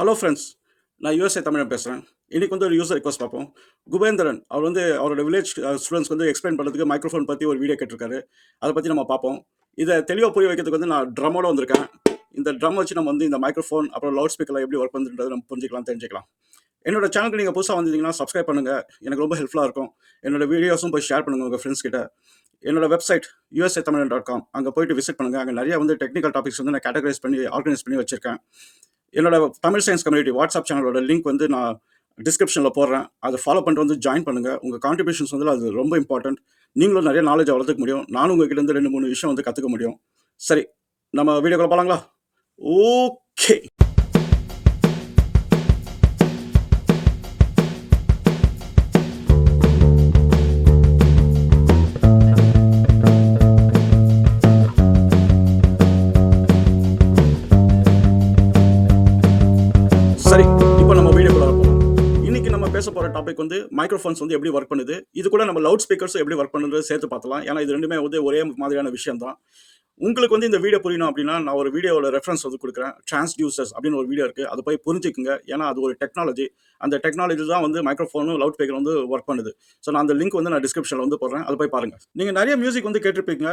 Hello friends, நான் USA தமிழன் பேசுகிறேன். இன்னைக்கு வந்து ஒரு யூசர் ரிக்வெஸ்ட் பார்ப்போம். குபேந்திரன் அவர் வந்து அவரோட வில்லேஜ் ஸ்டூடெண்ட்ஸ்க்கு வந்து எக்ஸ்பிளைன் பண்ணுறதுக்கு மைக்ரோஃபோன் பற்றி ஒரு வீடியோ கேட்டிருக்காரு. அதை பற்றி நம்ம பார்ப்போம். இதை தெளிவாக புரிய வைக்கிறதுக்கு வந்து நான் ட்ரம்மோட வந்திருக்கேன். இந்த ட்ரம் வச்சு நம்ம வந்து இந்த மைக்ரோஃபோன் அப்புறம் லவுட் ஸ்பீக்கரில் எப்படி ஒர்க் பண்ணுறதை நம்ம புரிஞ்சுக்கலாம், தெரிஞ்சுக்கலாம். என்னோட சேனலுக்கு நீங்கள் புதுசாக வந்திருந்தீங்கன்னா சப்ஸ்கிரைப் பண்ணுங்கள். எனக்கு ரொம்ப ஹெல்ப்ஃபுல்லாக இருக்கும். என்னோட வீடியோஸும் போய் ஷேர் பண்ணுங்கள் உங்கள் ஃப்ரெண்ட்ஸ் கிட்ட. என்னோட வெப்சைட் usatamilian.com அங்கே போயிட்டு விசிட் பண்ணுங்கள். அங்கே நிறைய வந்து டெக்னிக்கல் டாபிக்ஸ் வந்து நான் கேட்டகரைஸ் பண்ணி ஆர்கனைஸ் பண்ணி வச்சிருக்கேன். என்னோட தமிழ் சயின்ஸ் கம்யூனிட்டி வாட்ஸ்அப் சேனலோட லிங்க் வந்து நான் டிஸ்கிரிப்ஷனில் போடுறேன். அதை ஃபாலோ பண்ணிட்டு வந்து ஜாயின் பண்ணுங்கள். உங்கள் கான்ட்ரிபியூஷன்ஸ் வந்து அது ரொம்ப இம்பார்ட்டன்ட். நீங்களும் நிறைய நாலேஜ் வளர்த்துக்க முடியும். நானும் உங்ககிட்ட இருந்து 2-3 விஷயம் வந்து கற்றுக்க முடியும். சரி, நம்ம வீடியோக்குள்ள போகலாங்களா? ஓகே. சரி, இப்போ நம்ம வீடியோக்குள்ள போகலாம். இன்னைக்கு நம்ம பேச போகிற டாபிக் வந்து மைக்ரோஃபோன்ஸ் வந்து எப்படி ஒர்க் பண்ணுது, இது கூட நம்ம லவுட் ஸ்பீக்கர்ஸும் எப்படி ஒர்க் பண்ணுறது சேர்த்து பார்த்தலாம். ஏன்னா இது ரெண்டுமே வந்து ஒரே மாதிரியான விஷயம் தான். உங்களுக்கு வந்து இந்த வீடியோ புரியணும் அப்படின்னா நான் ஒரு வீடியோவோட ரெஃபரன்ஸ் வந்து கொடுக்குறேன். டிரான்ஸ்டியூசர்ஸ் அப்படின்னு ஒரு வீடியோ இருக்குது, அதை போய் புரிஞ்சுக்குங்க. ஏன்னா அது ஒரு டெக்னாலஜி. அந்த டெக்னாலஜி தான் வந்து மைக்ரோஃபோனும் லவுட் ஸ்பீக்கர் வந்து ஒர்க் பண்ணுது. ஸோ நான் அந்த லிங்க் வந்து நான் டிஸ்கிரிப்ஷனில் வந்து போடுறேன், அதை போய் பாருங்கள். நீங்கள் நிறைய மியூசிக் வந்து கேட்டிருப்பீங்க.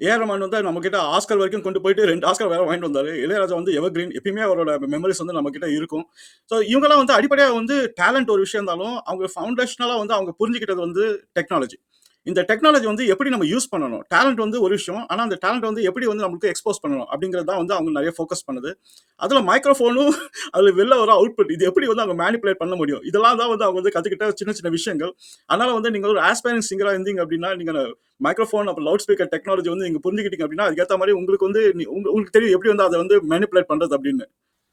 ஏஆர் ரஹ்மான் வந்து நம்மக்கிட்ட ஆஸ்கர் வரைக்கும் கொண்டு போயிட்டு 2 ஆஸ்கர் வேற வாங்கிட்டு வந்தார். இளையராஜா வந்து எவர்கிரீன், எப்பயுமே அவரோட மெமரிஸ் வந்து நம்மக்கிட்ட இருக்கும். ஸோ இவங்கெல்லாம் வந்து அடிப்படையாக வந்து டேலண்ட் ஒரு விஷயம் இருந்தாலும் அவங்க ஃபவுண்டேஷனலாக வந்து அவங்க புரிஞ்சுக்கிட்டது வந்து டெக்னாலஜி. இந்த டெக்னாலஜி வந்து எப்படி நம்ம யூஸ் பண்ணணும், டேலண்ட் வந்து ஒரு விஷயம், ஆனால் அந்த டேலண்ட் வந்து எப்படி வந்து நம்மளுக்கு எக்ஸ்போஸ் பண்ணணும் அப்படிங்கிறது தான் வந்து அவங்க நிறைய ஃபோக்கஸ் பண்ணுது. அதில் மைக்ரோஃபோனும் அதில் வெளில வர அவுட்புட், இது எப்படி வந்து அவங்க மேனிப்புலேட் பண்ண முடியும், இதெல்லாம் தான் வந்து அவங்க வந்து கற்றுக்கிட்ட சின்ன சின்ன விஷயங்கள். அதனால் வந்து நீங்கள் ஒரு ஆஸ்பைரிங் சிங்கராக இருந்தீங்க அப்படின்னா நீங்கள் மைக்ரோஃபோன் அப்புறம் லவுட் ஸ்பீக்கர் டெக்னாலஜி வந்து நீங்கள் புரிஞ்சுக்கிட்டீங்க அப்படின்னா அதுக்கேற்ற மாதிரி உங்களுக்கு வந்து உங்களுக்கு தெரியும் எப்படி வந்து அதை வந்து மேனிப்புலேட் பண்ணுறது அப்படின்னு.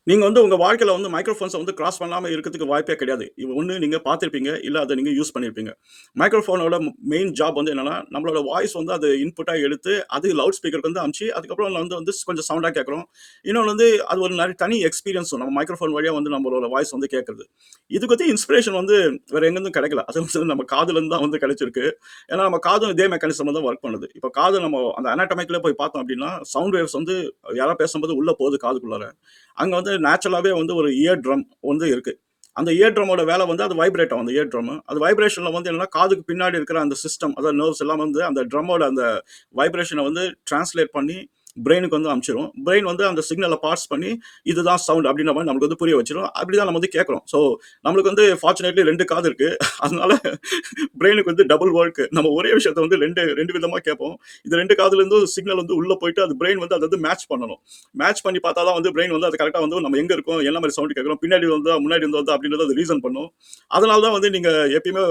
நீங்க வந்து உங்க வாழ்க்கையில வந்து மைக்ரோஃபோன்ஸ வந்து கிராஸ் பண்ணாம இருக்கிறதுக்கு வாய்ப்பே கிடையாது. இது ஒண்ணு நீங்க பார்த்திருப்பீங்க, இல்ல அத நீங்க யூஸ் பண்ணியிருப்பீங்க. மைக்ரோஃபோனோட மெயின் ஜாப் வந்து என்னன்னா, நம்மளோட வாய்ஸ் வந்து அது இன்புட்டா எடுத்து, அது லவுட் ஸ்பீக்கருக்கு வந்து அனுப்பிச்சு, அதுக்கப்புறம் வந்து கொஞ்சம் சவுண்டா கேட்கிறோம். இன்னொன்னு வந்து அது ஒரு தனி எக்ஸ்பீரியன்ஸும். நம்ம மைக்ரோஃபோன் வழியா வந்து நம்மளோட வாய்ஸ் வந்து கேட்கறது. இதுக்கு வந்து இன்ஸ்பிரேஷன் வந்து வேற எங்கேருந்தும் கிடைக்கல. அது வந்து நம்ம காதுல இருந்து தான் வந்து கிடைச்சிருக்கு. ஏன்னா நம்ம காதும் இதே மெக்கானிசம் தான் ஒர்க் பண்ணுது. இப்ப காது நம்ம அந்த அனாட்டமிக்ல போய் பார்த்தோம் அப்படின்னா, சவுண்ட் வேவ்ஸ் வந்து யாராவது பேசும்போது உள்ள போகுது காதுக்குள்ளார. அங்க வந்து நேச்சுரலாவே வந்து ஒரு இயர் ட்ரம் வந்து இருக்கு. அந்த இயர் ட்ரம்மோட வேலை வந்து அது வைப்ரேட் ஆகும். அந்த இயர் ட்ரம் அது வைப்ரேஷன்ல வந்து என்னன்னா, காதுக்கு பின்னாடி இருக்கிற அந்த சிஸ்டம், அதாவது நர்வ்ஸ் எல்லாம் வந்து அந்த ட்ரம்மோட அந்த வைப்ரேஷனை வந்து டிரான்ஸ்லேட் பண்ணி பிரெயினுக்கு வந்து அனுப்பிச்சிரும். பிரெயின் வந்து அந்த சிக்னலை பார்ஸ் பண்ணி இதுதான் சவுண்ட் அப்படின்ற மாதிரி நமக்கு வந்து புரிய வச்சிரும். அப்படிதான் நம்ம வந்து கேட்குறோம். ஸோ நம்மளுக்கு வந்து ஃபார்ச்சுனேட்லி 2 காது இருக்கு. அதனால பிரெயினுக்கு வந்து டபுள் ஒர்க். நம்ம ஒரே விஷயத்த வந்து ரெண்டு விதமா கேட்போம். இந்த 2 காதுல இருந்து சிக்னல் வந்து உள்ள போயிட்டு அது பிரெயின் வந்து அதை வந்து மேட்ச் பண்ணணும். மேட்ச் பண்ணி பார்த்தா தான் வந்து பிரெயின் வந்து அது கரெக்டாக வந்து நம்ம எங்க இருக்கோம், என்ன மாதிரி சவுண்ட் கேட்குறோம், பின்னாடி வந்தா முன்னாடி வந்தா அப்படின்றத அது ரீசன் பண்ணும். அதனால தான் வந்து நீங்க எப்பயுமே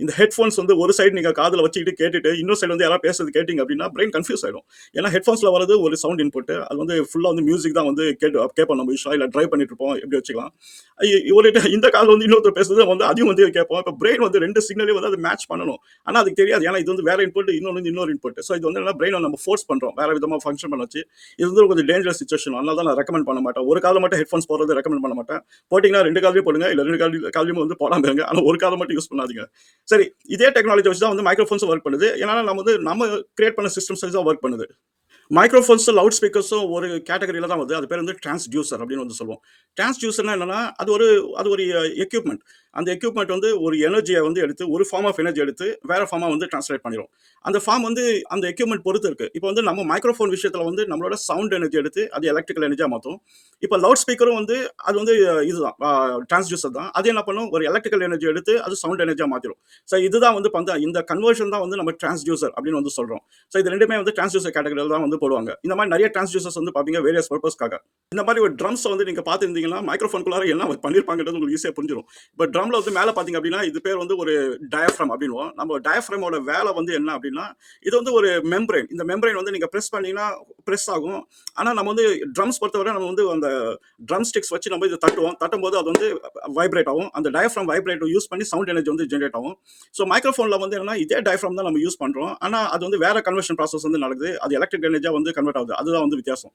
இந்த ஹெட்ஃபோன்ஸ் வந்து ஒரு சைடு நீங்க காதுல வச்சுக்கிட்டு கேட்டுட்டு இன்னொரு சைடு வந்து யாராவது பேசுறது கேட்டீங்க அப்படின்னா பிரெயின் கன்ஃபியூஸ் ஆயிடும். ஏன்னா ஹெட்ஃபோன்ஸ்ல வரது ஒரு சவுண்ட் இன்புட், அது வந்து ஃபுல்லா வந்து மியூசிக் தான் வந்து கேட்போம். நம்ம யூஸ்வலா இல்ல டிரைவ் பண்ணிட்டு இருப்போம், எப்படி வச்சுக்கலாம். ஒரு இந்த காதுல வந்து இன்னொருத்தர் பேசுறது வந்து அதையும் வந்து கேட்போம். இப்போ பிரெயின் வந்து 2 சிக்னலையும் வந்து அது மேட்ச் பண்ணணும். ஆனா அதுக்கு தெரியாது. ஏன்னா இது வந்து வேற இன்புட், இன்னொரு இன்புட். ஸோ இது வந்து என்ன, பிரெயினை நம்ம ஃபோர்ஸ் பண்றோம் வேற விதமா ஃபங்க்ஷன் பண்ண வச்சு. இது வந்து கொஞ்சம் டேஞ்சரஸ் சிச்சுவேஷன். அதனால தான் நான் ரெக்கமெண்ட் பண்ண மாட்டேன். ஒரு காதுல மட்டும் ஹெட்ஃபோன்ஸ் போடுறது ரெக்கமெண்ட் பண்ண மாட்டேன். போட்டீங்கன்னா 2 காதுலயும் போடுங்க, இல்ல 2 காதுலயும் வந்து போடாம இருங்க. ஆனா ஒரு காதை மட்டும் யூஸ் பண்ணாதீங்க. சரி, இதே டெக்னாலஜி வச்சு தான் வந்து மைக்ரோஃபோன்ஸ் ஒர்க் பண்ணுது. ஏன்னா நம்ம கிரியேட் பண்ண சிஸ்டம்ஸ் தான் ஒர்க் பண்ணுது. மைக்ரோஃபோன்ஸும் லவுட் ஸ்பீக்கர்ஸும் ஒரு கேட்டகரியில தான் வருது. அது பேர் வந்து டிரான்ஸ்டியூசர் அப்படின்னு வந்து சொல்லுவோம். டிரான்ஸ்டியூசர்னா என்னன்னா, அது ஒரு எக்யூப்மெண்ட். அந்த எக்யூப்மெண்ட் வந்து ஒரு எனர்ஜியை வந்து எடுத்து, ஒரு ஃபார்ம் ஆஃப் எனர்ஜி எடுத்து வேற ஃபார்மா வந்து டிரான்ஸ்லேட் பண்ணிரும். அந்த ஃபார்ம் வந்து அந்த எக்யூப்மெண்ட் பொறுத்து இருக்கு. இப்போ வந்து நம்ம மைக்ரோஃபோன் விஷயத்துல வந்து நம்மளோட சவுண்ட் எனர்ஜி எடுத்து அது எலக்ட்ரிக்கல் எனர்ஜியா மாத்தும். இப்போ லவுட் ஸ்பீக்கரும் வந்து அது வந்து இதுதான் டிரான்ஸ்டியூசர் தான். அது என்ன பண்ணும், ஒரு எலக்ட்ரிக்கல் எனர்ஜி எடுத்து அது சவுண்ட் எனர்ஜியா மாத்திரும். ஸோ இதுதான் வந்து இந்த கன்வர்ஷன் தான் வந்து நம்ம டிரான்ஸ்டியூசர் அப்படின்னு வந்து சொல்றோம். ஸோ இது ரெண்டுமே வந்து டிரான்ஸ்டியூசர் கேட்டகரியில் தான் வந்து போடுவாங்க. இந்த மாதிரி நிறைய டிரான்ஸ்டியூசர்ஸ் வந்து பாத்தீங்க வேரியஸ் பர்பஸ்க்காக. இந்த மாதிரி ஒரு ட்ரம்ஸ் வந்து நீங்க பார்த்துருந்தீங்கன்னா மைக்ரோஃபோனுக்குள்ளார என்ன பண்ணிருப்பாங்கன்றது உங்களுக்கு ஈஸியா புரிஞ்சிடும். இப்போ ட்ரம்ல வந்து மேல பாத்தீங்க அப்படின்னா இது பேர் வந்து ஒரு டயஃப்ரம் அப்படின்னுவோம். நம்ம டயஃப்ரமோட வேலை வந்து என்ன அப்படின்னா, இது வந்து ஒரு மெம்பரேன். இந்த மெம்பரேன் வந்து நீங்க பிரஸ் பண்ணீங்கன்னா பிரஸ் ஆகும். ஆனா நம்ம வந்து ட்ரம்ஸ் பொறுத்தவரை நம்ம வந்து அந்த ட்ரம் ஸ்டிக்ஸ் வச்சு நம்ம இதை தட்டுவோம். தட்டும்போது அது வந்து வைப்ரேட் ஆகும். அந்த டயஃப்ரம் வைப்ரேட் யூஸ் பண்ணி சவுண்ட் எனர்ஜி வந்து ஜென்ரேட் ஆகும். ஸோ மைக்ரோஃபோன்ல வந்து என்னன்னா இதே டயஃப்ரம் தான் நம்ம யூஸ் பண்றோம். ஆனா அது வந்து வேற கன்வர்ஷன் ப்ராசஸ் வந்து நடக்குது. அது எலக்ட்ரிக் எனர்ஜியா ஃப்ரீக்வன்சியா வந்து கன்வெர்ட் ஆகுது. அதுதான் வந்து வித்தியாசம்.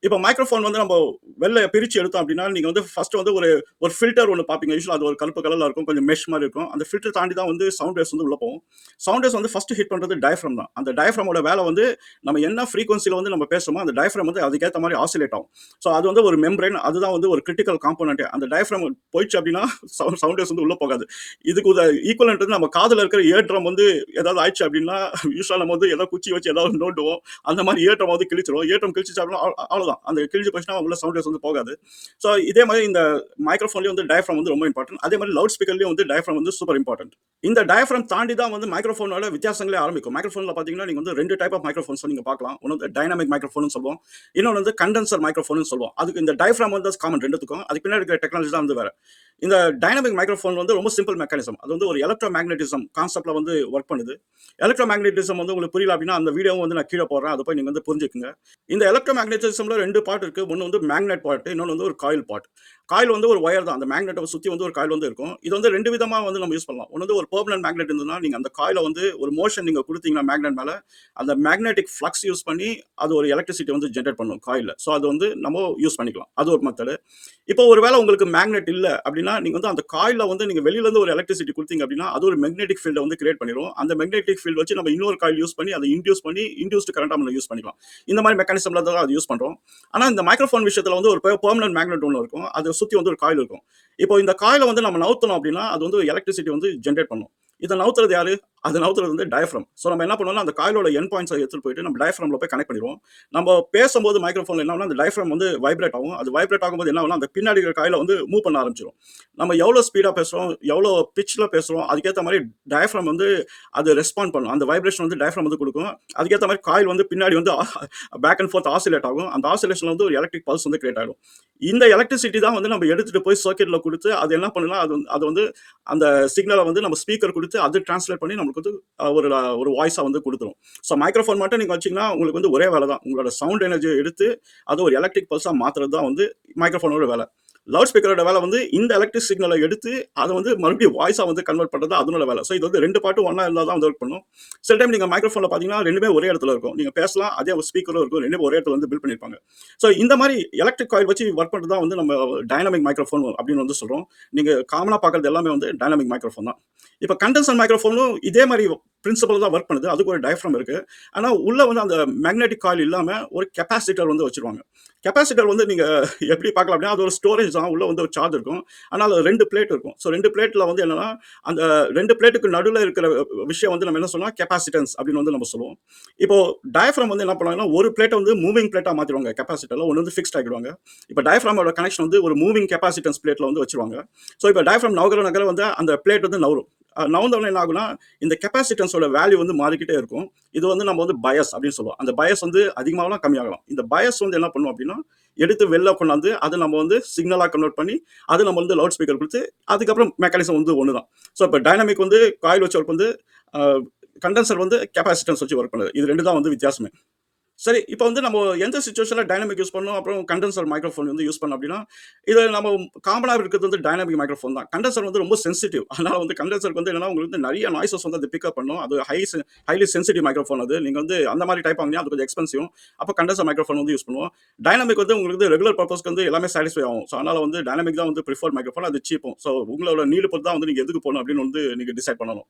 இப்போ மைக்ரோஃபோன் வந்து நம்ம வெளில பிரிச்சு எடுத்தோம் அப்படின்னா, நீங்க வந்து ஃபர்ஸ்ட் வந்து ஒரு ஒரு ஃபில்டர் ஒண்ணு பார்ப்பீங்க. யூசுவலா அது ஒரு கருப்பு கலர்ல இருக்கும். கொஞ்சம் மெஷ் மாரி இருக்கும். அந்த ஃபில்டர் தாண்டி தான் வந்து சவுண்ட் வேவ்ஸ் வந்து உள்ள போகும். சவுண்ட் வேவ்ஸ் வந்து ஃபர்ஸ்ட் ஹிட் பண்றது டயஃப்ராம் தான். அந்த டயஃப்ராமோட வேலை வந்து நம்ம என்ன ஃப்ரீக்வன்சில வந்து நம்ம பேசுறோமோ, அந்த டயஃப்ராம் வந்து அதுக்கேத்த மாரி ஆசிலேட் ஆகும். ஸோ அது வந்து ஒரு மெம்பரேன். அதுதான் வந்து ஒரு கிரிட்டிக்கல் காம்போனன்ட்டே. அந்த டயஃப்ராம் போயிடுச்சு அப்படின்னா, சவுண்ட் வேவ்ஸ் வந்து உள்ள போகாது. இதுக்கு ஈக்குவலன்ட் வந்து நம்ம காதுல இருக்கிற இயர் ட்ரம் வந்து ஏதாவது ஆயிடுச்சு அப்படின்னா, யூசுவலா நம்ம வந்து ஏதாவது குச்சி வச்சு ஏதாவது நோண்டுவோம். அந்த மாரி இயர் ட்ரம் வந்து கிழிச்சிரும். இயர் ட்ரம் கிழிச்சிச்சு அப்படின்னா அவ்வளோதான். அந்த கிழிஞ்சு போச்சுன்னா உள்ள சவுண்ட் வேவ்ஸ் வந்து போகாது. ஸோ இதே மாரி இந்த மைக்ரோஃபோன்லயும் வந்து டயஃப்ராம் வந்து ரொம்ப இம்பார்ட்டன்ட். அதே மாரி லவுட் ஸ்பீக்கர்லயும் வந்து டயஃப்ராம் வந்து சூப்பர் இம்பார்ட்டன்ட். இந்த டயஃப்ராம் தாண்டி தான் வந்து மைக்ரோஃபோனோட வித்தியாசங்களே ஆரம்பிக்கும். மைக்ரோஃபோன்ல பார்த்தீங்கன்னா, நீங்க வந்து 2 டைப் ஆஃப் மைக்ரோஃபோன்ஸ் நீங்க பார்க்கலாம். ஒண்ணு வந்து டைனமிக் மைக்ரோஃபோன்னு சொல்லுவோம். இன்னொன்னு வந்து கண்டென்சர் மைக்ரோஃபோன்னு சொல்லுவோம். அதுக்கு இந்த டயஃப்ராம் வந்து காமன் 2த்துக்கும். அதுக்கு பின்னாடி இருக்கிற டெக்னாலஜி தான் வந்து வேற. இந்த டைனமிக் மைக்ரோஃபோன் வந்து ரொம்ப சிம்பிள் மெக்கானிசம். அது வந்து ஒரு எலக்ட்ரோ மேக்னெட்டிசம் கான்செப்ட்ல வந்து ஒர்க் பண்ணுது. எலக்ட்ரோ மேக்னெட்டிசம் வந்து உங்களுக்கு புரியல அப்படின்னா, அந்த வீடியோவும் வந்து நான் கீழ போடுறேன். அத போய் நீங்க வந்து புரிஞ்சுக்குங்க. இந்த எலக்ட்ரோ மேக்னெட்டிசம்ல 2 பார்ட் இருக்கு. ஒண்ணு வந்து மேக்னெட் பார்ட், இன்னொன்னு வந்து ஒரு காயில் பார்ட். காயில் வந்து ஒரு ஒயர் தான். அந்த மேக்னெட்ட சுத்தி வந்து ஒரு காயில் வந்து இருக்கும். இது வந்து 2 விதமா வந்து நம்ம யூஸ் பண்ணலாம். ஒண்ணு வந்து ஒரு பெர்மனன்ட் மேக்னெட் இருந்ததுன்னா, நீங்க அந்த காயில வந்து ஒரு மோஷன் நீங்க குடுத்தீங்கன்னா மேக்னெட் மேல, அந்த மேக்னெட்டிக் ஃப்ளக்ஸ் யூஸ் பண்ணி அது ஒரு எலக்ட்ரிசிட்டி வந்து ஜெனரேட் பண்ணும் காயில்ல. ஸோ அது வந்து நம்ம யூஸ் பண்ணிக்கலாம். அது ஒரு மெத்தடு. இப்போ ஒரு வேளை உங்களுக்கு மேக்னெட் இல்ல அப்படின்னா, நீங்க வந்து அந்த காயில்ல வந்து நீங்க வெளியில இருந்து ஒரு எலக்ட்ரிசிட்டி குடுத்தீங்க அப்படின்னா, அது ஒரு மேக்னெட்டிக் ஃபீல்ட வந்து கிரியேட் பண்ணிரும். அந்த மேக்னெட்டிக் ஃபீல்ட் வச்சு நம்ம இன்னொரு காயில் யூஸ் பண்ணி, அதை இன்டியூஸ் பண்ணி, இன்டியூஸ்ட் கரண்ட்டா நம்ம யூஸ் பண்ணிக்கலாம். இந்த மாரி மெக்கானிசம்ல தான் அது யூஸ் பண்றோம். ஆனா இந்த மைக்ரோஃபோன் விஷயத்துல வந்து ஒரு பெர்மனன்ட் மேக்னெட் ஒண்ணு இருக்கும். அத சுத்தி வந்து ஒரு காயில் இருக்கும். இப்போ இந்த காயில வந்து நம்ம நவுத்தணும் அப்படின்னா, அது வந்து எலக்ட்ரிசிட்டி வந்து ஜெனரேட் பண்ணும். இத நவுத்துறது யாரு? அது நவுத்துறது வந்து டயஃப்ராம். ஸோ நம்ம என்ன பண்ணுவோம்னா, அந்த காயிலோட எண்ட் பாயிண்ட்ஸ எடுத்துட்டு போயிட்டு நம்ம டயஃப்ராம்ல போய் கனெக்ட் பண்ணிருவோம். நம்ம பேசும்போது மைக்ரோஃபோன்ல என்ன ஆகும்னா, அந்த டயஃப்ராம் வந்து வைப்ரேட் ஆகும். அது வைப்ரேட் ஆகும்போது என்ன ஆகும்னா, அந்த பின்னாடி இருக்கிற காயில வந்து மூவ் பண்ண ஆரம்பிச்சுரும். நம்ம எவ்வளோ ஸ்பீடா பேசுறோம், எவ்வளோ பிட்ச்ல பேசுறோம், அதுக்கேத்த மாரி டயஃப்ராம் வந்து அது ரெஸ்பாண்ட் பண்ணும். அந்த வைப்ரேஷன் வந்து டயஃப்ராம் வந்து குடுக்கும். அதுக்கேத்த மாரி காயில் வந்து பின்னாடி வந்து பேக் அண்ட் ஃபோர்த் ஆசிலேட் ஆகும். அந்த ஆசிலேஷன்ல வந்து ஒரு எலக்ட்ரிக் பல்ஸ் வந்து கிரியேட் ஆயிடும். இந்த எலக்ட்ரிசிட்டி தான் வந்து நம்ம எடுத்துட்டு போய் சர்க்யூட்ல குடுத்து, அது என்ன பண்ணும்னா, அது வந்து அந்த சிக்னல வந்து நம்ம ஸ்பீக்கர் குடுத்து, அது டிரான்ஸ்லேட் பண்ணி நமக்கு வந்து ஒரு வாய்ஸா வந்து குடுத்துரும். ஸோ மைக்ரோஃபோன் மட்டும் நீங்க வச்சீங்கன்னா, உங்களுக்கு வந்து ஒரே வேலை தான். உங்களோட சவுண்ட் எனர்ஜிய எடுத்து, அது ஒரு எலக்ட்ரிக் பல்ஸா மாத்துறது தான் வந்து மைக்ரோஃபோனோட வேலை. லவுட் ஸ்பீக்கரோட வேலை வந்து இந்த எலக்ட்ரிக் சிக்னல எடுத்து, அத வந்து மறுபடியும் வாய்ஸா வந்து கன்வெர்ட் பண்றது தான் அதனோட வேலை. ஸோ இது வந்து 2 பார்ட்டும் ஒண்ணா இருந்தா தான் வந்து ஒர்க் பண்ணும். சில டைம் நீங்க மைக்ரோஃபோன்ல பார்த்தீங்கன்னா, 2மே ஒரே இடத்துல இருக்கும். நீங்க பேசலாம், அதே ஒரு ஸ்பீக்கரும் இருக்கும். 2மே ஒரே இடத்துல வந்து பில்ட் பண்ணியிருப்பாங்க. ஸோ இந்த மாரி எலக்ட்ரிக் காயில் வச்சு ஒர்க் பண்றது தான் வந்து நம்ம டைனமிக் மைக்ரோஃபோன் அப்படின்னு வந்து சொல்றோம். நீங்க காமனா பார்க்கறது எல்லாமே வந்து டைனமிக் மைக்ரோஃபோன் தான். இப்ப கண்டென்சர் மைக்ரோஃபோனும் இதே மாரி பிரின்சிபல் தான் ஒர்க் பண்ணுது. அதுக்கு ஒரு டயஃப்ராம் இருக்கு. ஆனா உள்ள வந்து அந்த மேக்னெட்டிக் காயில் இல்லாம ஒரு கெப்பாசிட்டர் வந்து வச்சிருவாங்க. கெப்பாசிட்டர் வந்து நீங்க எப்படி பார்க்கலாம் அப்படின்னா, அது ஒரு ஸ்டோரேஜ் தான். உள்ள வந்து ஒரு சார்ஜ் இருக்கும். ஆனா அதுல 2 பிளேட் இருக்கும். ஸோ 2 பிளேட்ல வந்து என்னன்னா, அந்த 2 பிளேட்டுக்கு நடுவுல இருக்கிற விஷயம் வந்து நம்ம என்ன சொல்லலாம், கெப்பாசிட்டன்ஸ் அப்படின்னு வந்து நம்ம சொல்லுவோம். இப்போ டயஃப்ராம் வந்து என்ன பண்ணுவாங்கன்னா, ஒரு பிளேட்ட வந்து மூவிங் பிளேட்டா மாத்திருவாங்க கெப்பாசிட்டர்ல. ஒண்ணு வந்து ஃபிக்ஸ்ட் ஆக்கிடுவாங்க. இப்ப டயஃப்ராமோட கனெக்ஷன் வந்து ஒரு மூவிங் கெப்பாசிட்டன்ஸ் பிளேட்ல வந்து வச்சிருவாங்க. ஸோ இப்ப டயஃப்ராம் நகர நகர வந்து அந்த பிளேட் வந்து நகரும். நவுந்தோனே என்ன ஆகும்னா, இந்த கெப்பாசிட்டன்ஸோட வேல்யூ வந்து மாறிக்கிட்டே இருக்கும். இது வந்து நம்ம வந்து பயாஸ் அப்படின்னு சொல்லுவோம். அந்த பயாஸ் வந்து அதிகமாகலாம், கம்மியாகலாம். இந்த பயாஸ் வந்து என்ன பண்ணும் அப்படின்னா, எடுத்து வெளில கொண்டாந்து அத நம்ம வந்து சிக்னலா கன்வெர்ட் பண்ணி, அத நம்ம வந்து லவுட் ஸ்பீக்கர் குடுத்து, அதுக்கப்புறம் மெக்கானிசம் வந்து ஒண்ணு தான். ஸோ இப்ப டைனமிக் வந்து காயில் வச்சு ஒர்க் வந்து, அ கண்டென்சர் வந்து கெப்பாசிட்டன்ஸ் வச்சு ஒர்க் பண்ணுது. இது 2 தான் வந்து வித்தியாசமே. சரி, இப்ப வந்து நம்ம எந்த சிச்சுவேஷன்ல டைனமிக் யூஸ் பண்ணணும், அப்புறம் கண்டென்சர் மைக்ரோஃபோன் வந்து யூஸ் பண்ணணும் அப்படின்னா, இது நம்ம காமனா இருக்கிறது வந்து டைனமிக் மைக்ரோஃபோன் தான். கண்டென்சர் வந்து ரொம்ப சென்சிட்டிவ். அதனால வந்து கண்டென்சருக்கு வந்து என்னன்னா, உங்களுக்கு வந்து நெறைய நாய்ஸஸ் வந்து அது பிக்கப் பண்ணும். அது ஹைலி சென்சிட்டிவ் மைக்ரோஃபோன் அது. நீங்க வந்து அந்த மாரி டைப் வாங்குனீங்கன்னா, அது கொஞ்சம் எக்ஸ்பென்சிவ். அப்ப கண்டென்சர் மைக்ரோஃபோன் வந்து யூஸ் பண்ணுவோம். டைனமிக் வந்து உங்களுக்கு வந்து ரெகுலர் பர்ப்பஸ்க்கு வந்து எல்லாமே சாட்டிஸ்ஃபை ஆகும். ஸோ அதனால வந்து டைனமிக் தான் வந்து பிரிஃபர்ட் மைக்ரோஃபோன். அது சீப்பும். ஸோ உங்களோட நீடு பொறுத்து தான் வந்து நீங்க எதுக்கு போணும் அப்படின்னு வந்து நீங்க டிசைட் பண்ணணும்.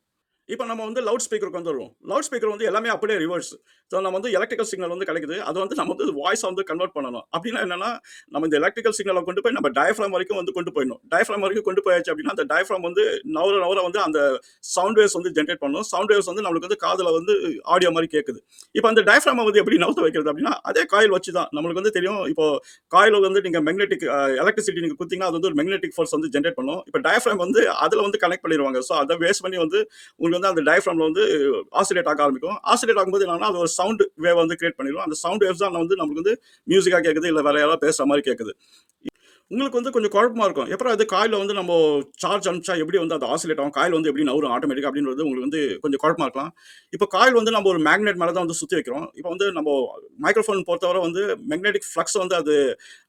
இப்ப நம்ம வந்து லவுட் ஸ்பீக்கருக்கு வந்துருவோம். லவுட் ஸ்பீக்கர் வந்து எல்லாமே அப்படியே ரிவர்ஸ். ஸோ நம்ம வந்து எலக்ட்ரிக்கல் சிக்னல் வந்து கிடைக்குது. அது வந்து நம்ம வந்து வாய்ஸா வந்து கன்வெர்ட் பண்ணணும். அப்படின்னா என்னன்னா, நம்ம இந்த எலக்ட்ரிக்கல் சிக்னல கொண்டு போய் நம்ம டயஃப்ராம் வரைக்கும் வந்து கொண்டு போயிடணும். டயஃப்ராம் வரைக்கும் கொண்டு போயாச்சு அப்படின்னா, அந்த டயஃப்ராம் வந்து நவர நவர வந்து அந்த சவுண்ட் வேவ்ஸ் வந்து ஜெனரேட் பண்ணும். சவுண்ட் வேவ்ஸ் வந்து நம்மளுக்கு வந்து காதுல வந்து ஆடியோ மாரி கேட்குது. இப்ப அந்த டயஃப்ராம வந்து எப்படி நவுத்த வைக்கிறது அப்படின்னா, அதே காயில் வச்சு தான். நம்மளுக்கு வந்து தெரியும். இப்போ காயில வந்து நீங்க மேக்னெட்டிக் எலக்ட்ரிசிட்டி நீங்க குடுத்தீங்கன்னா, அது வந்து ஒரு மேக்னெட்டிக் ஃபோர்ஸ் வந்து ஜெனரேட் பண்ணும். இப்ப டயஃப்ராம் வந்து அதுல வந்து கனெக்ட் பண்ணிருவாங்க. ஸோ அத பேஸ் பண்ணி வந்து உங்களுக்கு வந்து அந்த டயஃப்ராம்ல வந்து ஆசிலேட் ஆக ஆரம்பிக்கும். ஆசிலேட் ஆகும்போது என்னன்னா, அது ஒரு சவுண்ட் வேவ் வந்து கிரியேட் பண்ணிரும். அந்த சவுண்ட் வேவ்ஸ் தான் வந்து நமக்கு வந்து மியூசிக்கா கேட்குது, இல்ல வேற யாராவது பேசுற மாரி கேட்குது. உங்களுக்கு வந்து கொஞ்சம் குழப்பமா இருக்கும். எப்பட்றா இது காயில்ல வந்து நம்போ சார்ஜ் அனுப்பிச்சா எப்படி வந்து அது ஆசிலேட் ஆகும்? காயில் வந்து எப்படி நகரும் ஆட்டோமேட்டிக்கா அப்படின்றது உங்களுக்கு வந்து கொஞ்சம் குழப்பமா இருக்கலாம். இப்ப காயில் வந்து நம்ம ஒரு மேக்னெட் மேல தான் வந்து சுத்தி வைக்கிறோம். இப்ப வந்து நம்போ மைக்ரோஃபோன் பொறுத்தவரை வந்து மேக்னெட்டிக் ஃப்ளக்ஸ் வந்து அது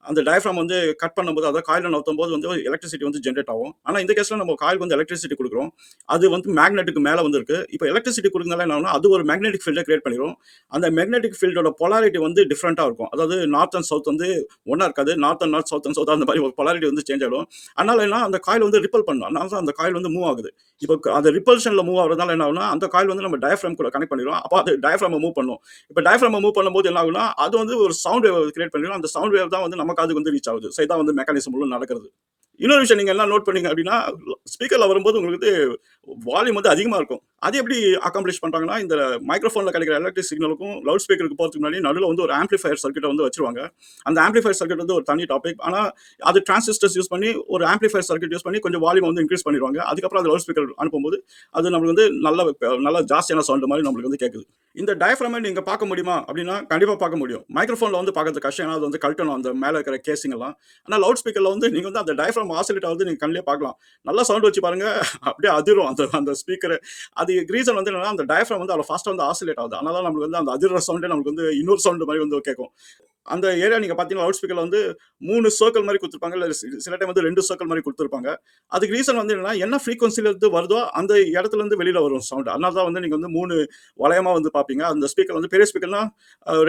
அந்த டயப்ராம் வந்து கட் பண்ணும்போது, அதாவது காயில நவுத்தும்போது வந்து எலக்ட்ரிசிட்டி வந்து ஜெனரேட் ஆகும். ஆனா இந்த கேஸ்ல நம்ம காயிலுக்கு வந்து எலக்ட்ரிசிட்டி குடுக்குறோம். அது வந்து மேக்னெட்டுக்கு மேல வந்து இருக்கு. இப்ப எலக்ட்ரிசிட்டி குடுக்கறதுனால என்ன ஆகும்னா, அது ஒரு மேக்னெட்டிக் ஃபீல்ட கிரியேட் பண்ணிரும். அந்த மேக்னெட்டிக் ஃபீல்டோட பொலாரிட்டி வந்து டிஃபரெண்ட்டா இருக்கும். அதாவது நார்த் அண்ட் சவுத் வந்து ஒண்ணா இருக்காது. North and north, south and south அந்த மாரி ஒரு பொலாரிட்டி வந்து சேஞ்ச் ஆயிடும். அதனால என்ன அந்த காயில் வந்து ரிப்பல் பண்ணும். அதனால தான் அந்த காயில் வந்து மூவ் ஆகுது. இப்ப அந்த ரிப்பல்ஷன்ல மூவ் ஆகுறதுனால என்ன ஆகும்னா, அந்த காயில் வந்து நம்ம டயப்ராம் கூட கனெக்ட் பண்ணிரும். அப்ப அது டயப்ராம மூவ் பண்ணும். இப்ப டயப்ராம மூவ் பண்ணும்போது என்ன ஆகும்னா, அது வந்து ஒரு சவுண்ட் வேவ் கிரியேட் பண்ணிரும். அந்த சவுண்ட் வேவ் தான் வந்து நம்ம காதுக்கு வந்து ரீச் ஆகுது. ஸோ இதான் வந்து மெக்கானிசம் உள்ள நடக்கிறது. இன்னொரு விஷயம் நீங்க என்ன நோட் பண்ணீங்க அப்படின்னா, ஸ்பீக்கர்ல வரும்போது உங்களுக்கு வந்து வால்யூம் வந்து அதிகமா இருக்கும். அது எப்படி அக்காம்ப்ளிஷ் பண்றாங்கன்னா, இந்த மைக்ரோஃபோன்ல கிடைக்கிற எலக்ட்ரிக் சிக்னலுக்கும், லவுட் ஸ்பீக்கருக்கு போறதுக்கு முன்னாடி நடுவுல வந்து ஒரு ஆம்பிளிஃபையர் சர்க்யூட்ட வந்து வச்சுருவாங்க. அந்த ஆம்பிளிஃபையர் சர்க்யூட் வந்து ஒரு தனி டாபிக். ஆனா, அது டிரான்சிஸ்டர்ஸ் யூஸ் பண்ணி ஒரு ஆம்பிளிஃபையர் சர்க்யூட் யூஸ் பண்ணி கொஞ்சம் வால்யூம் வந்து இன்கிரீஸ் பண்ணிருவாங்க. அதுக்கப்புறம் அது லவுட் ஸ்பீக்கர் அனுப்பும்போது, அது நம்மளுக்கு வந்து நல்ல ஜாஸ்தியான சவுண்ட் மாரி நம்மளுக்கு வந்து கேட்குது. இந்த டயப்ராம நீங்க பார்க்க முடியுமா? அப்படின்னா, கண்டிப்பா பார்க்க முடியும். மைக்ரோஃபோன்ல வந்து பார்க்கறது கஷ்டம். ஏன்னா, அது வந்து கழட்டணும் அந்த மேல இருக்கிற கேசிங் எல்லாம். ஆனா, லவுட் ஸ்பீக்கர்ல வந்து நீங்க வந்து அந்த டயப்ராம் ஆசிலேட் ஆகுறது நீங்க கண்லயே பார்க்கலாம். நல்லா சவுண்ட் வச்சு பாருங்க. அப்படியே அதிரும் அந்த அந்த ஸ்பீக்கர். அது ரீசன் வந்து என்னன்னா, அந்த டயப்ராம் வந்து அவ்வளோ ஃபாஸ்ட்டா வந்து ஆசிலேட் ஆகுது. அதனால தான் நம்மளுக்கு வந்து அந்த அதிர்ற சவுண்டே நமக்கு வந்து இன்னொரு சவுண்ட் மாரி வந்து கேட்கும். அந்த ஏரியா நீங்க பார்த்தீங்கன்னா, லவுட் ஸ்பீக்கர்ல வந்து 3 சர்க்கிள் மாரி குடுத்திருப்பாங்க. இல்ல சில டைம் வந்து 2 சர்க்கிள் மாரி குடுத்திருப்பாங்க. அதுக்கு ரீசன் வந்து என்னன்னா, என்ன ஃப்ரீக்வென்சில இருந்து வருதோ, அந்த இடத்துல இருந்து வெளியில வரும் சவுண்ட். அதனால தான் வந்து நீங்க வந்து 3 வளையமா வந்து பார்ப்பீங்க. அந்த ஸ்பீக்கர் வந்து பெரிய ஸ்பீக்கர்னா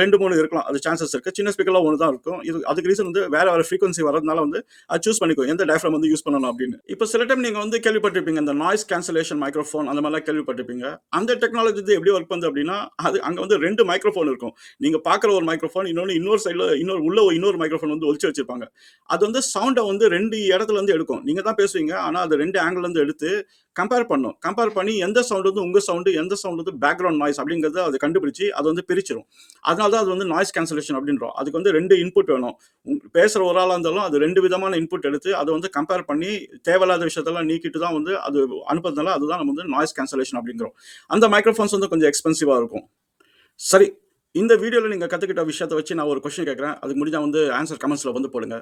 2, 3 இருக்கலாம். அது சான்சஸ் இருக்கு. சின்ன ஸ்பீக்கர்ல 1 தான் இருக்கும். அதுக்கு ரீசன் வந்து வேற வேற ஃப்ரீக்வென்சி வரதுனால வந்து அது சூஸ் பண்ணிக்கும். எந்த டயப்ராம் வந்து யூஸ் பண்ணணும் அப்படின்னு. இப்ப சில டைம் நீங்க வந்து கேள்விப்பட்டிருப்பீங்க. இந்த நாய்ஸ் கேன்சலேஷன் மைக்ரோஃபோன் அந்த மாரிலாம் கேள்விப்பட்டிருப்பீங்க. அந்த டெக்னாலஜி வந்து எப்படி ஒர்க் பண்ணுது அப்படின்னா, அங்க வந்து 2 மைக்ரோஃபோன் இருக்கும். நீங்க பார்க்குற ஒரு மைக்ரோஃபோன், இன்னொரு சைடுல இன்னொரு மைக்ரோஃபோன் வந்து ஒளிச்சு வச்சிருப்பாங்க. அது வந்து சவுண்ட வந்து 2 இடத்துல இருந்து எடுக்கும். நீங்க தான் பேசுவீங்க. ஆனா அது 2 ஆங்கிள்ல இருந்து எடுத்து கம்பேர் பண்ணும். கம்பேர் பண்ணி எந்த சவுண்ட் வந்து உங்க சவுண்ட், எந்த சவுண்ட் வந்து பேக்கிரவுண்ட் நாய்ஸ் அப்படிங்கிறத அது கண்டுபிடிச்சு அது வந்து பிரிச்சிரும். அதனால தான் அது வந்து நாய்ஸ் கேன்சலேஷன் அப்படின்றோம். அதுக்கு வந்து 2 இன்புட் வேணும். பேசுற ஒரு ஆளா இருந்தாலும் அது 2 விதமான இன்புட் எடுத்து அத வந்து கம்பேர் பண்ணி தேவையில்லாத விஷயத்தெல்லாம் நீக்கிட்டு தான் வந்து அது அனுப்புறதுனால அதுதான் நம்ம வந்து நாய்ஸ் கேன்சலேஷன் அப்படிங்கிறோம். அந்த மைக்ரோஃபோன்ஸ் வந்து கொஞ்சம் எக்ஸ்பென்சிவா இருக்கும். சரி. இந்த வீடியோல நீங்க கத்துக்கிட்ட விஷயத்த வச்சு நான் ஒரு கொஸ்டின் கேட்கிறேன். அதுக்கு முடிஞ்சா வந்து ஆன்ஸர் கமெண்ட்ஸ்ல வந்து போடுங்க.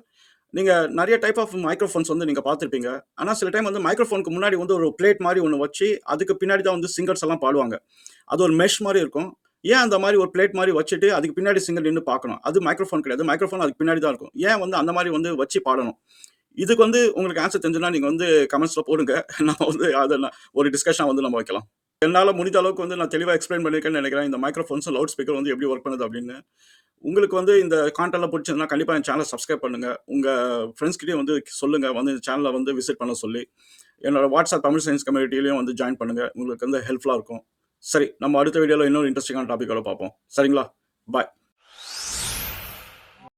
நீங்க நெறைய டைப் ஆஃப் மைக்ரோஃபோன்ஸ் வந்து நீங்க பார்த்திருப்பீங்க. ஆனா சில டைம் வந்து மைக்ரோஃபோனுக்கு முன்னாடி வந்து ஒரு பிளேட் மாரி ஒண்ணு வச்சு, அதுக்கு பின்னாடி தான் வந்து சிங்கர்ஸ் எல்லாம் பாடுவாங்க. அது ஒரு மெஷ் மாரி இருக்கும். ஏன் அந்த மாரி ஒரு பிளேட் மாரி வச்சுட்டு, அதுக்கு பின்னாடி சிங்கர் நின்னு பார்க்கணும்? அது மைக்ரோஃபோன் கிடையாது. மைக்ரோஃபோன் அதுக்கு பின்னாடி தான் இருக்கும். ஏன் வந்து அந்த மாரி வந்து வச்சு பாடணும்? இதுக்கு வந்து உங்களுக்கு ஆன்ஸர் தெரிஞ்சதுன்னா, நீங்க வந்து கமெண்ட்ஸ்ல போடுங்க. நம்ம வந்து அத ஒரு டிஸ்கஷனா வந்து நம்ம வைக்கலாம். என்னால முடிஞ்ச அளவுக்கு வந்து நான் தெளிவா எக்ஸ்பிளைன் பண்ணியிருக்கேன்னு நெனைக்கிறேன். இந்த மைக்ரோஃபோன்ஸ், லவுட் ஸ்பீக்கர் வந்து எப்படி ஒர்க் பண்ணுது அப்படின்னு. உங்களுக்கு வந்து இந்த கான்டென்ட்லாம் புடிச்சிருந்தா கண்டிப்பா என் சேனல சப்ஸ்கிரைப் பண்ணுங்க. உங்க ஃபிரெண்ட்ஸ் கிட்டயும் வந்து சொல்லுங்க. வந்து இந்த சேனல வந்து விசிட் பண்ண சொல்லி. என்னோட வாட்ஸ்அப் தமிழ் சயன்ஸ் கம்யூனிட்டிலயும் வந்து ஜாயின் பண்ணுங்க. உங்களுக்கு வந்து ஹெல்ப்ஃபுல்லா இருக்கும். சரி, நம்ம அடுத்த வீடியோல இன்னொரு இன்ட்ரஸ்டிங்கான டாபிக்கோட பார்ப்போம். சரிங்களா? பாய்.